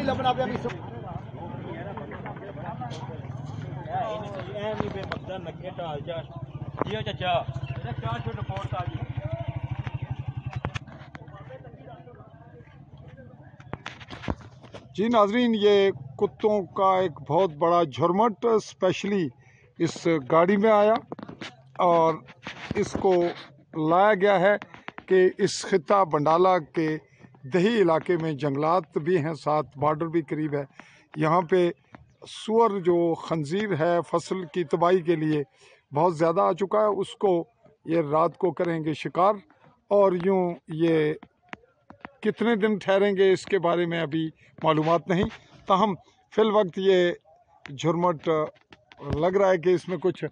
लबना पे अभी जी नाजरीन, ये कुत्तों का एक बहुत बड़ा झुरमुट स्पेशली इस गाड़ी में आया और इसको लाया गया है कि इस खिता बंडाला के दही इलाके में जंगलात भी हैं, साथ बॉर्डर भी करीब है। यहाँ पे सुअर जो खंजीर है फसल की तबाही के लिए बहुत ज़्यादा आ चुका है, उसको ये रात को करेंगे शिकार और यूँ ये कितने दिन ठहरेंगे इसके बारे में अभी मालूमात नहीं। ताहम फिल वक्त ये झुरमुट लग रहा है कि इसमें कुछ